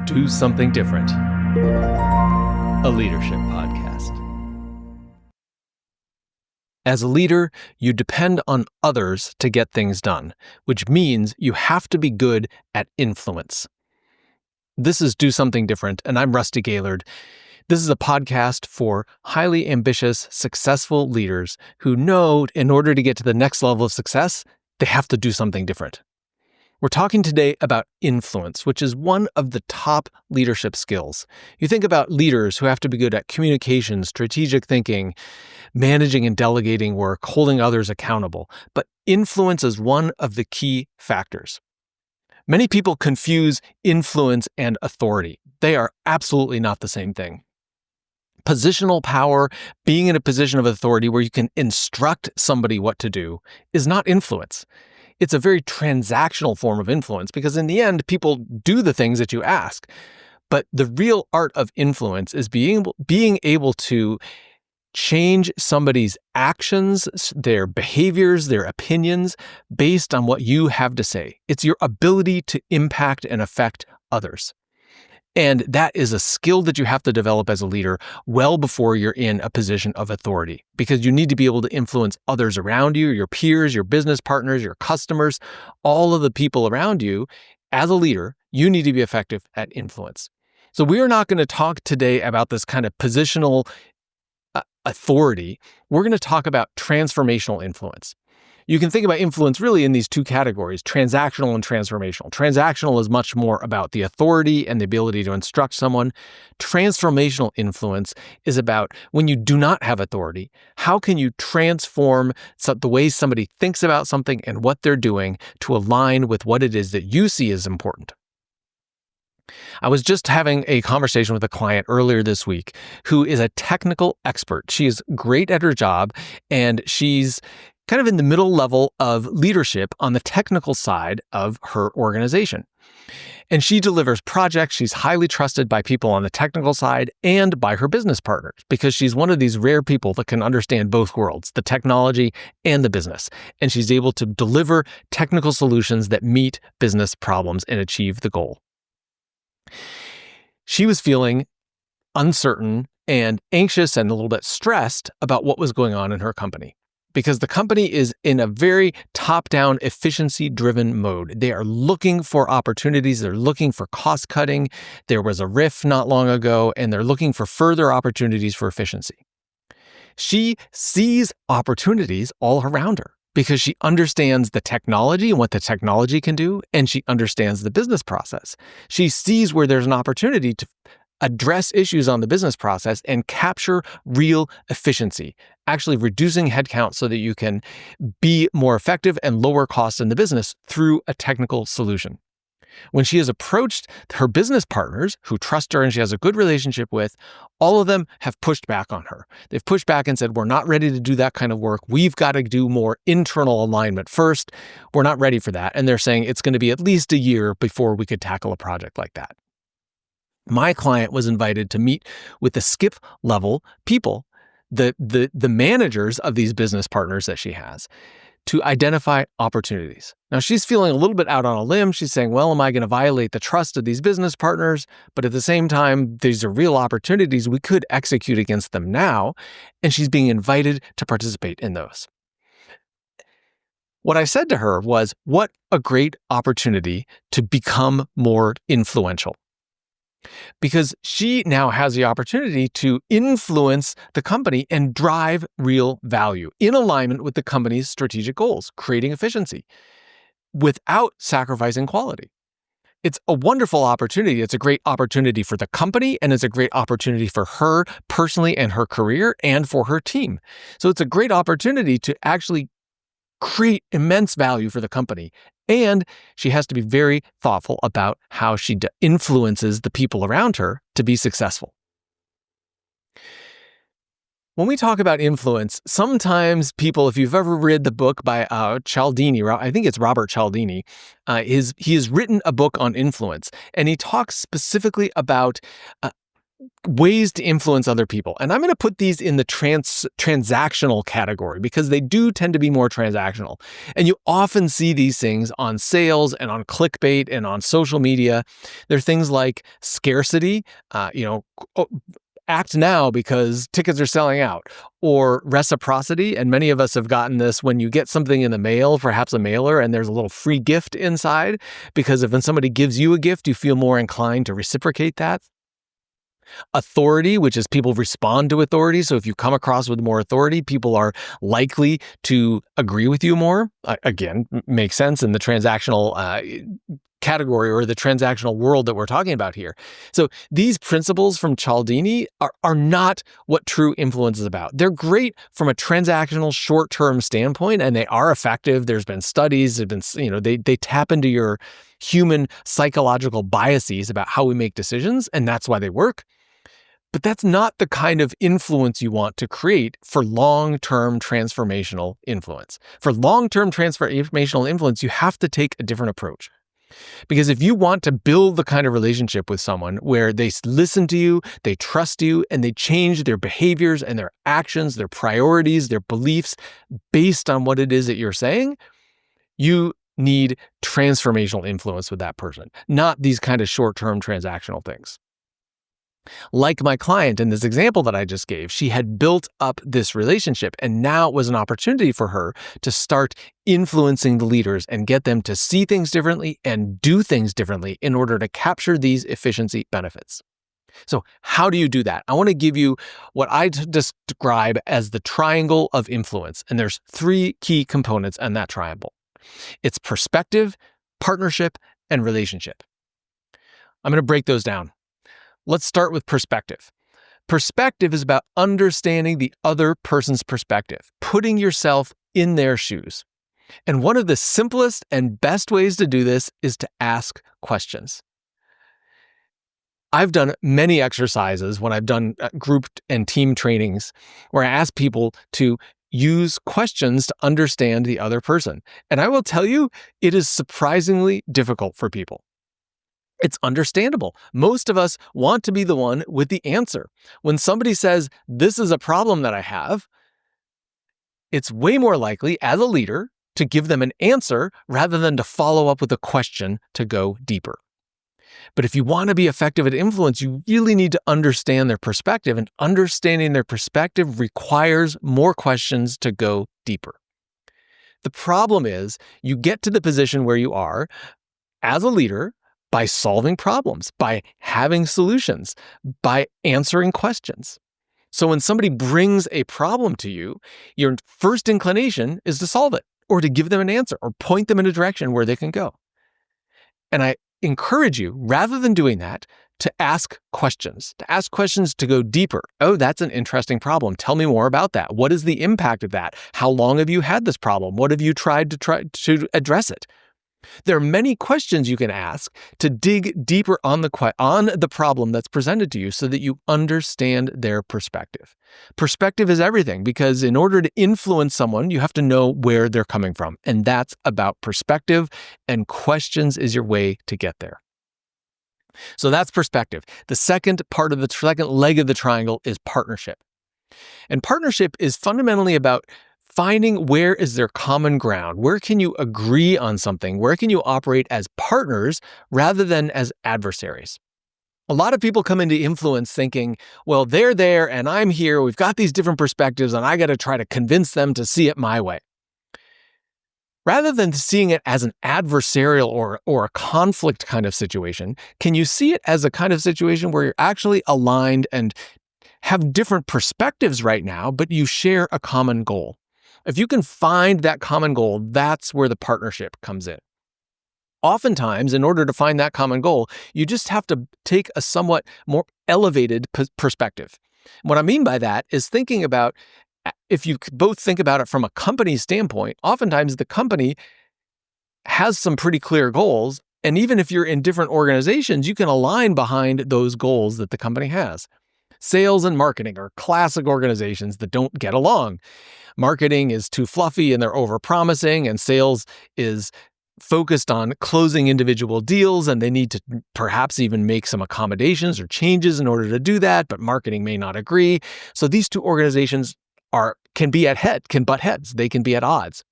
Do Something Different, a leadership podcast. As a leader, you depend on others to get things done, which means you have to be good at influence. This is Do Something Different, and I'm Rusty Gaillard. This is a podcast for highly ambitious, successful leaders who know in order to get to the next level of success, they have to do something different. We're talking today about influence, which is one of the top leadership skills. You think about leaders who have to be good at communication, strategic thinking, managing and delegating work, holding others accountable. But influence is one of the key factors. Many people confuse influence and authority. They are absolutely not the same thing. Positional power, being in a position of authority where you can instruct somebody what to do, is not influence. It's a very transactional form of influence because in the end, people do the things that you ask. But the real art of influence is being able to change somebody's actions, their behaviors, their opinions based on what you have to say. It's your ability to impact and affect others. And that is a skill that you have to develop as a leader well before you're in a position of authority, because you need to be able to influence others around you, your peers, your business partners, your customers, all of the people around you. As a leader, you need to be effective at influence. So we are not going to talk today about this kind of positional authority. We're going to talk about transformational influence. You can think about influence really in these two categories, transactional and transformational. Transactional is much more about the authority and the ability to instruct someone. Transformational influence is about when you do not have authority, how can you transform the way somebody thinks about something and what they're doing to align with what it is that you see as important. I was just having a conversation with a client earlier this week who is a technical expert. She is great at her job, and she's kind of in the middle level of leadership on the technical side of her organization. And she delivers projects. She's highly trusted by people on the technical side and by her business partners because she's one of these rare people that can understand both worlds, the technology and the business. And she's able to deliver technical solutions that meet business problems and achieve the goal. She was feeling uncertain and anxious and a little bit stressed about what was going on in her company, because the company is in a very top-down, efficiency-driven mode. They are looking for opportunities. They're looking for cost-cutting. There was a RIF not long ago, and they're looking for further opportunities for efficiency. She sees opportunities all around her because she understands the technology and what the technology can do, and she understands the business process. She sees where there's an opportunity to address issues on the business process and capture real efficiency, actually reducing headcount so that you can be more effective and lower costs in the business through a technical solution. When she has approached her business partners who trust her and she has a good relationship with, all of them have pushed back on her. They've pushed back and said, we're not ready to do that kind of work. We've got to do more internal alignment first. We're not ready for that. And they're saying it's going to be at least a year before we could tackle a project like that. My client was invited to meet with the skip level people, the managers of these business partners that she has, to identify opportunities. Now, she's feeling a little bit out on a limb. She's saying, well, am I going to violate the trust of these business partners? But at the same time, these are real opportunities. We could execute against them now. And she's being invited to participate in those. What I said to her was, what a great opportunity to become more influential. Because she now has the opportunity to influence the company and drive real value in alignment with the company's strategic goals, creating efficiency without sacrificing quality. It's a wonderful opportunity. It's a great opportunity for the company, and it's a great opportunity for her personally and her career and for her team. So it's a great opportunity to actually create immense value for the company. And she has to be very thoughtful about how she influences the people around her to be successful. When we talk about influence, sometimes people, if you've ever read the book by Cialdini, I think it's Robert Cialdini, he has written a book on influence, and he talks specifically about ways to influence other people. And I'm going to put these in the transactional category because they do tend to be more transactional. And you often see these things on sales and on clickbait and on social media. They're things like scarcity, act now because tickets are selling out, or reciprocity. And many of us have gotten this when you get something in the mail, perhaps a mailer, and there's a little free gift inside, because if when somebody gives you a gift, you feel more inclined to reciprocate that. Authority, which is people respond to authority. So if you come across with more authority, people are likely to agree with you more. Again, makes sense in the transactional category or the transactional world that we're talking about here. So these principles from Cialdini are not what true influence is about. They're great from a transactional short-term standpoint, and they are effective. There's been studies, they tap into your human psychological biases about how we make decisions, and that's why they work. But that's not the kind of influence you want to create for long-term transformational influence. For long-term transformational influence, you have to take a different approach. Because if you want to build the kind of relationship with someone where they listen to you, they trust you, and they change their behaviors and their actions, their priorities, their beliefs based on what it is that you're saying, you need transformational influence with that person, not these kind of short-term transactional things. Like my client in this example that I just gave, she had built up this relationship, and now it was an opportunity for her to start influencing the leaders and get them to see things differently and do things differently in order to capture these efficiency benefits. So how do you do that? I want to give you what I describe as the triangle of influence, and there's 3 key components in that triangle. It's perspective, partnership, and relationship. I'm going to break those down. Let's start with perspective. Perspective is about understanding the other person's perspective, putting yourself in their shoes. And one of the simplest and best ways to do this is to ask questions. I've done many exercises when I've done group and team trainings where I ask people to use questions to understand the other person. And I will tell you, it is surprisingly difficult for people. It's understandable. Most of us want to be the one with the answer. When somebody says, this is a problem that I have, it's way more likely as a leader to give them an answer rather than to follow up with a question to go deeper. But if you want to be effective at influence, you really need to understand their perspective, and understanding their perspective requires more questions to go deeper. The problem is you get to the position where you are as a leader by solving problems, by having solutions, by answering questions. So when somebody brings a problem to you, your first inclination is to solve it, or to give them an answer, or point them in a direction where they can go. And I encourage you, rather than doing that, to ask questions to go deeper. Oh, that's an interesting problem. Tell me more about that. What is the impact of that? How long have you had this problem? What have you tried to address it? There are many questions you can ask to dig deeper on the problem that's presented to you so that you understand their perspective. Perspective is everything, because in order to influence someone, you have to know where they're coming from. And that's about perspective, and questions is your way to get there. So that's perspective. The second leg of the triangle is partnership. And partnership is fundamentally about finding where is there common ground. Where can you agree on something? Where can you operate as partners rather than as adversaries? A lot of people come into influence thinking, well, they're there and I'm here. We've got these different perspectives and I got to try to convince them to see it my way. Rather than seeing it as an adversarial or a conflict kind of situation, can you see it as a kind of situation where you're actually aligned and have different perspectives right now, but you share a common goal? If you can find that common goal, that's where the partnership comes in. Oftentimes, in order to find that common goal, you just have to take a somewhat more elevated perspective. What I mean by that is thinking about, if you both think about it from a company standpoint, oftentimes the company has some pretty clear goals. And even if you're in different organizations, you can align behind those goals that the company has. Sales and marketing are classic organizations that don't get along. Marketing is too fluffy and they're overpromising, and sales is focused on closing individual deals, and they need to perhaps even make some accommodations or changes in order to do that, but marketing may not agree. So these two organizations can butt heads. They can be at odds.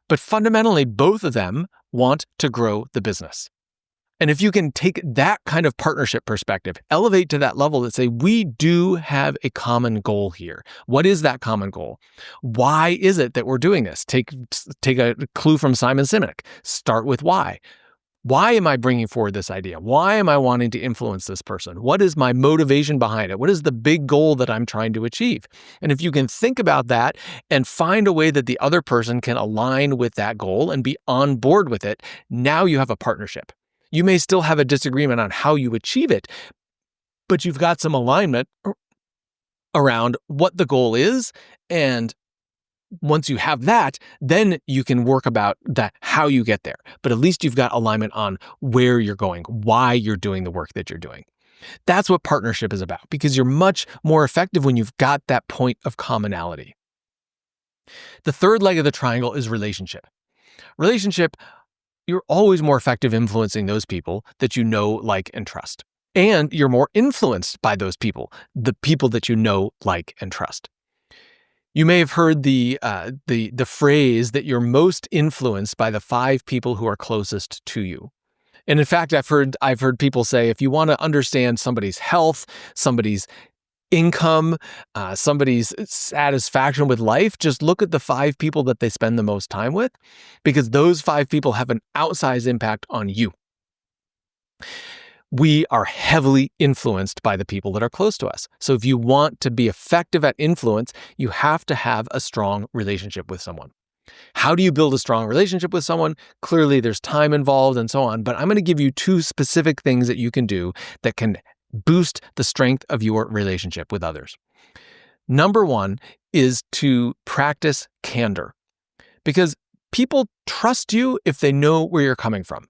But fundamentally, both of them want to grow the business. And if you can take that kind of partnership perspective, elevate to that level that say, we do have a common goal here. What is that common goal? Why is it that we're doing this? Take a clue from Simon Sinek. Start with why. Why am I bringing forward this idea? Why am I wanting to influence this person? What is my motivation behind it? What is the big goal that I'm trying to achieve? And if you can think about that and find a way that the other person can align with that goal and be on board with it, now you have a partnership. You may still have a disagreement on how you achieve it, but you've got some alignment around what the goal is. And once you have that, then you can work about how you get there. But at least you've got alignment on where you're going, why you're doing the work that you're doing. That's what partnership is about, because you're much more effective when you've got that point of commonality. The third leg of the triangle is relationship. Relationship, you're always more effective influencing those people that you know, like, and trust. And you're more influenced by those people, the people that you know, like, and trust. You may have heard the phrase that you're most influenced by the 5 people who are closest to you. And in fact, I've heard people say, if you want to understand somebody's health, somebody's income, somebody's satisfaction with life, just look at the 5 people that they spend the most time with, because those 5 people have an outsized impact on you. We are heavily influenced by the people that are close to us. So if you want to be effective at influence, you have to have a strong relationship with someone. How do you build a strong relationship with someone? Clearly, there's time involved and so on, but I'm going to give you 2 specific things that you can do that can boost the strength of your relationship with others. Number 1 is to practice candor, because people trust you if they know where you're coming from.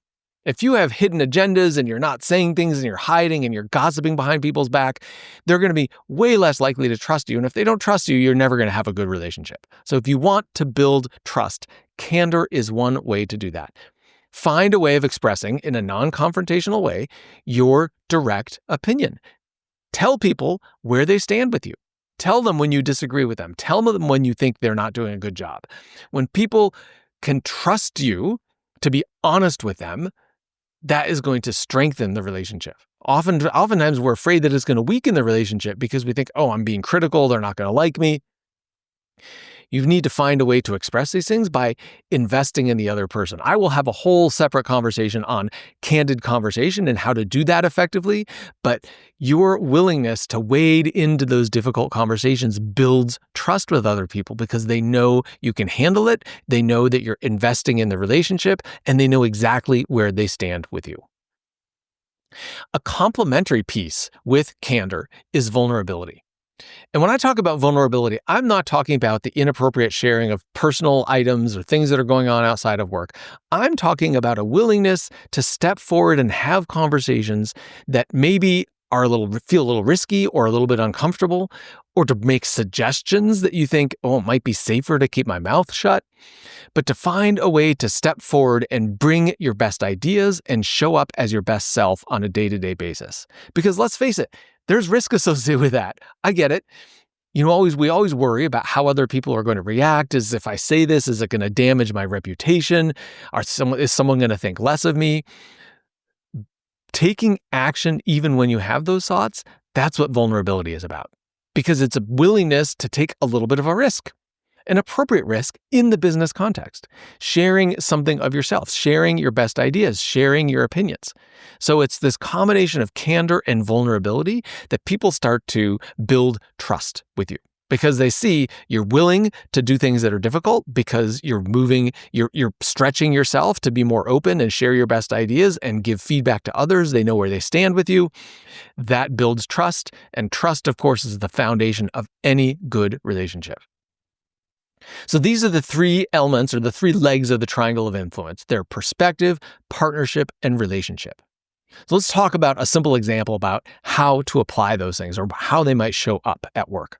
If you have hidden agendas and you're not saying things and you're hiding and you're gossiping behind people's back, they're going to be way less likely to trust you. And if they don't trust you, you're never going to have a good relationship. So if you want to build trust, candor is one way to do that. Find a way of expressing, in a non-confrontational way, your direct opinion. Tell people where they stand with you. Tell them when you disagree with them. Tell them when you think they're not doing a good job. When people can trust you to be honest with them, that is going to strengthen the relationship. Oftentimes we're afraid that it's going to weaken the relationship because we think, oh, I'm being critical, they're not going to like me. You need to find a way to express these things by investing in the other person. I will have a whole separate conversation on candid conversation and how to do that effectively, but your willingness to wade into those difficult conversations builds trust with other people because they know you can handle it, they know that you're investing in the relationship, and they know exactly where they stand with you. A complementary piece with candor is vulnerability. And when I talk about vulnerability, I'm not talking about the inappropriate sharing of personal items or things that are going on outside of work. I'm talking about a willingness to step forward and have conversations that maybe feel a little risky or a little bit uncomfortable, or to make suggestions that you think, oh, it might be safer to keep my mouth shut. But to find a way to step forward and bring your best ideas and show up as your best self on a day-to-day basis. Because let's face it, there's risk associated with that. I get it. We always worry about how other people are going to react. If I say this, is it going to damage my reputation? Is someone going to think less of me? Taking action even when you have those thoughts, that's what vulnerability is about. Because it's a willingness to take a little bit of a risk, an appropriate risk in the business context, sharing something of yourself, sharing your best ideas, sharing your opinions. So it's this combination of candor and vulnerability that people start to build trust with you, because they see you're willing to do things that are difficult, because you're stretching yourself to be more open and share your best ideas and give feedback to others. They know where they stand with you. That builds trust. And trust, of course, is the foundation of any good relationship. So these are the 3 elements, or the 3 legs of the triangle of influence. They're perspective, partnership, and relationship. So let's talk about a simple example about how to apply those things or how they might show up at work.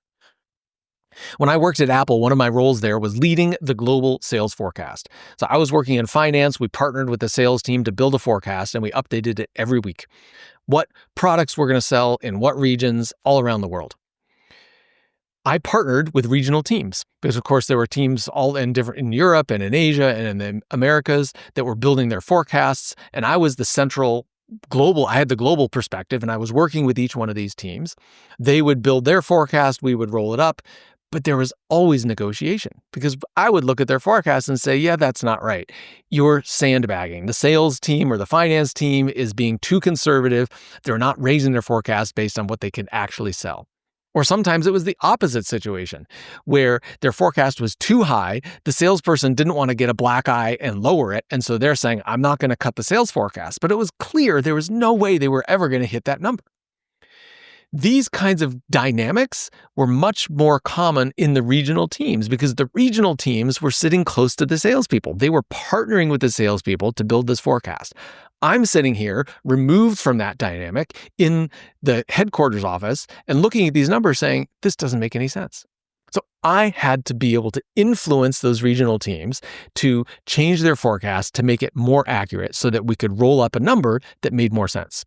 When I worked at Apple, one of my roles there was leading the global sales forecast. So I was working in finance. We partnered with the sales team to build a forecast, and we updated it every week. What products we're going to sell in what regions all around the world. I partnered with regional teams because, of course, there were teams all in Europe and in Asia and in the Americas that were building their forecasts. And I was the central I had the global perspective, and I was working with each one of these teams. They would build their forecast, we would roll it up, but there was always negotiation because I would look at their forecast and say, yeah, that's not right. You're sandbagging. The sales team or the finance team is being too conservative. They're not raising their forecast based on what they can actually sell. Or sometimes it was the opposite situation where their forecast was too high. The salesperson didn't want to get a black eye and lower it. And so they're saying, I'm not going to cut the sales forecast. But it was clear there was no way they were ever going to hit that number. These kinds of dynamics were much more common in the regional teams because the regional teams were sitting close to the salespeople. They were partnering with the salespeople to build this forecast. I'm sitting here removed from that dynamic in the headquarters office and looking at these numbers saying, this doesn't make any sense. So I had to be able to influence those regional teams to change their forecast to make it more accurate so that we could roll up a number that made more sense.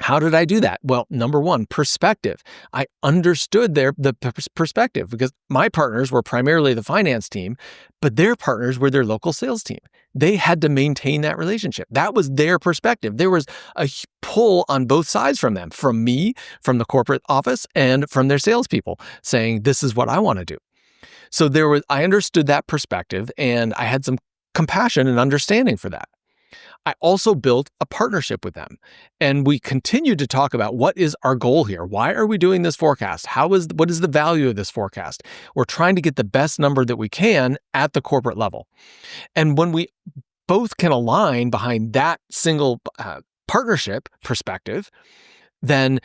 How did I do that? Well, number one, perspective. I understood the perspective because my partners were primarily the finance team, but their partners were their local sales team. They had to maintain that relationship. That was their perspective. There was a pull on both sides from them, from me, from the corporate office, and from their salespeople saying, this is what I want to do. So I understood that perspective, and I had some compassion and understanding for that. I also built a partnership with them, and we continued to talk about what is our goal here? Why are we doing this forecast? What is the value of this forecast? We're trying to get the best number that we can at the corporate level. And when we both can align behind that single partnership perspective, then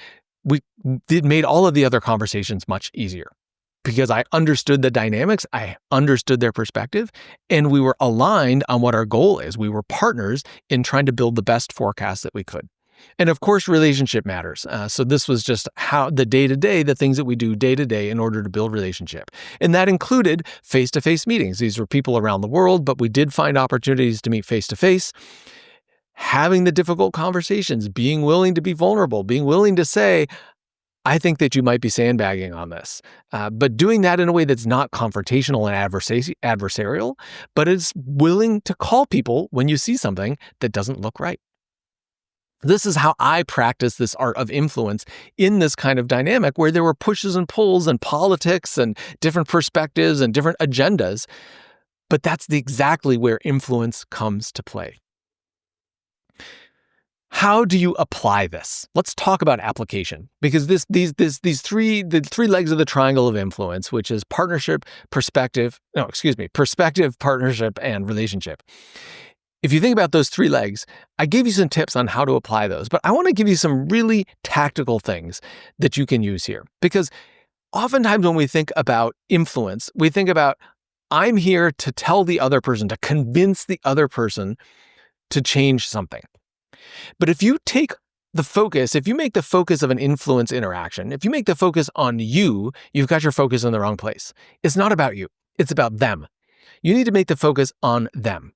it made all of the other conversations much easier. Because I understood the dynamics, I understood their perspective, and we were aligned on what our goal is. We were partners in trying to build the best forecast that we could. And of course, relationship matters. So this was just how the day-to-day, the things that we do day-to-day in order to build relationship. And that included face-to-face meetings. These were people around the world, but we did find opportunities to meet face-to-face. Having the difficult conversations, being willing to be vulnerable, being willing to say, I think that you might be sandbagging on this, but doing that in a way that's not confrontational and adversarial, but is willing to call people when you see something that doesn't look right. This is how I practice this art of influence in this kind of dynamic where there were pushes and pulls and politics and different perspectives and different agendas, but that's exactly where influence comes to play. How do you apply this? Let's talk about application because the three legs of the triangle of influence, which is perspective, partnership, and relationship. If you think about those three legs, I gave you some tips on how to apply those, but I want to give you some really tactical things that you can use here because oftentimes when we think about influence, we think about I'm here to tell the other person, to convince the other person to change something. But if you make the focus of an influence interaction, if you make the focus on you've got your focus in the wrong place. It's not about you. It's about them. You need to make the focus on them.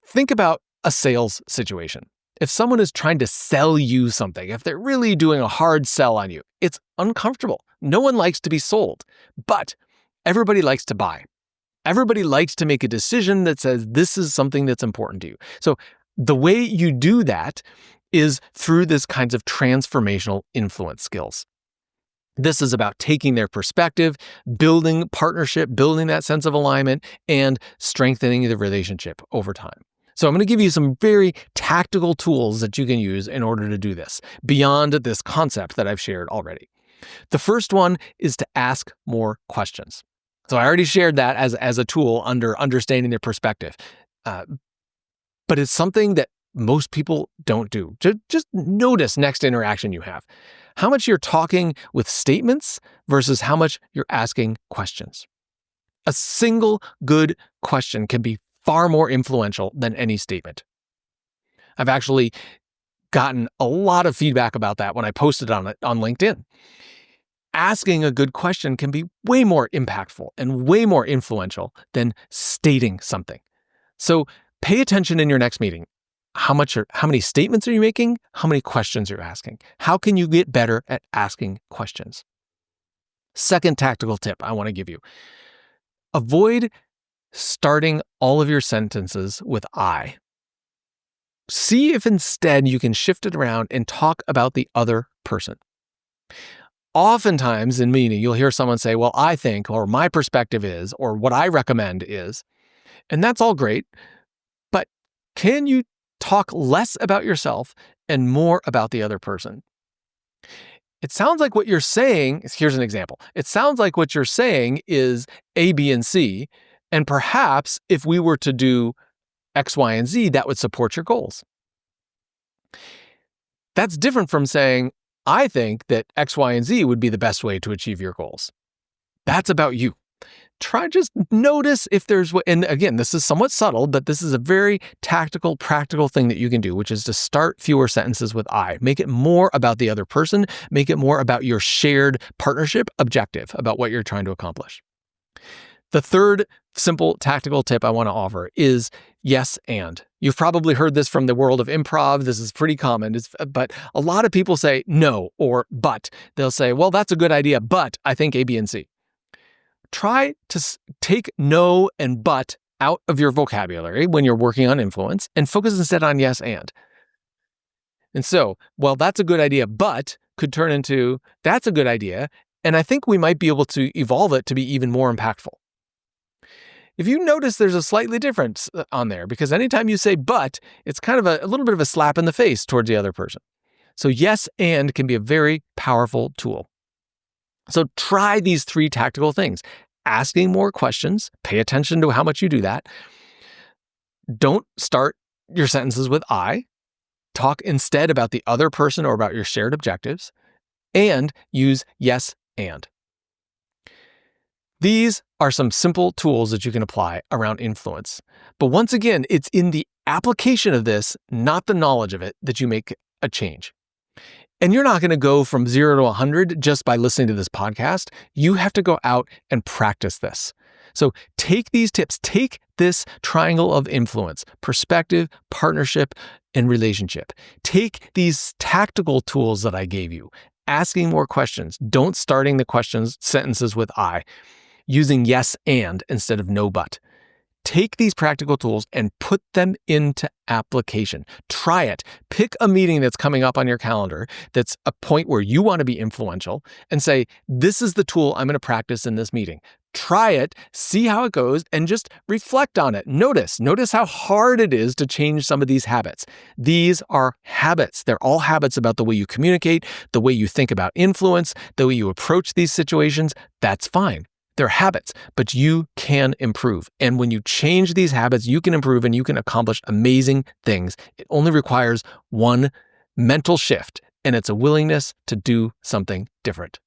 Think about a sales situation. If someone is trying to sell you something, if they're really doing a hard sell on you, it's uncomfortable. No one likes to be sold, but everybody likes to buy. Everybody likes to make a decision that says this is something that's important to you. So the way you do that is through this kinds of transformational influence skills. This is about taking their perspective, building partnership, building that sense of alignment, and strengthening the relationship over time. So I'm going to give you some very tactical tools that you can use in order to do this, beyond this concept that I've shared already. The first one is to ask more questions. So I already shared that as a tool under understanding their perspective. But it's something that most people don't do. Just notice next interaction you have. How much you're talking with statements versus how much you're asking questions. A single good question can be far more influential than any statement. I've actually gotten a lot of feedback about that when I posted on it on LinkedIn. asking a good question can be way more impactful and way more influential than stating something. So pay attention in your next meeting. How many statements are you making? How many questions are you asking? How can you get better at asking questions? Second tactical tip I want to give you. Avoid starting all of your sentences with I. See if instead you can shift it around and talk about the other person. Oftentimes in meeting, you'll hear someone say, well, I think, or my perspective is, or what I recommend is, and that's all great, but can you talk less about yourself and more about the other person? It sounds like what you're saying, here's an example. It sounds like what you're saying is A, B, and C, and perhaps if we were to do X, Y, and Z, that would support your goals. That's different from saying, I think that X, Y, and Z would be the best way to achieve your goals. That's about you. Try just notice if there's, and again, this is somewhat subtle, but this is a very tactical, practical thing that you can do, which is to start fewer sentences with I. Make it more about the other person. Make it more about your shared partnership objective, about what you're trying to accomplish. The third simple tactical tip I want to offer is yes and. You've probably heard this from the world of improv. This is pretty common, but a lot of people say no or but. They'll say, well, that's a good idea, but I think A, B, and C. Try to take no and but out of your vocabulary when you're working on influence and focus instead on yes and. And so, well, that's a good idea, but could turn into that's a good idea, and I think we might be able to evolve it to be even more impactful. If you notice there's a slightly difference on there, because anytime you say but, it's kind of a little bit of a slap in the face towards the other person. So yes and can be a very powerful tool. So try these three tactical things. Asking more questions, pay attention to how much you do that. Don't start your sentences with I. Talk instead about the other person or about your shared objectives. And use yes and. These are some simple tools that you can apply around influence. But once again, it's in the application of this, not the knowledge of it, that you make a change. And you're not going to go from 0 to 100 just by listening to this podcast. You have to go out and practice this. So take these tips, take this triangle of influence, perspective, partnership, and relationship. Take these tactical tools that I gave you, asking more questions. Don't starting the sentences with I. Using yes and instead of no but. Take these practical tools and put them into application. Try it. Pick a meeting that's coming up on your calendar that's a point where you want to be influential and say, this is the tool I'm going to practice in this meeting. Try it, see how it goes, and just reflect on it. Notice how hard it is to change some of these habits. These are habits. They're all habits about the way you communicate, the way you think about influence, the way you approach these situations. That's fine. They're habits, but you can improve. And when you change these habits, you can improve and you can accomplish amazing things. It only requires one mental shift, and it's a willingness to do something different.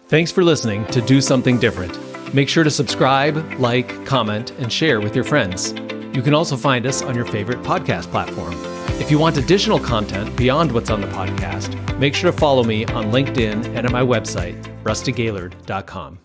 Thanks for listening to Do Something Different. Make sure to subscribe, like, comment, and share with your friends. You can also find us on your favorite podcast platform. If you want additional content beyond what's on the podcast, make sure to follow me on LinkedIn and at my website, rustygaillard.com.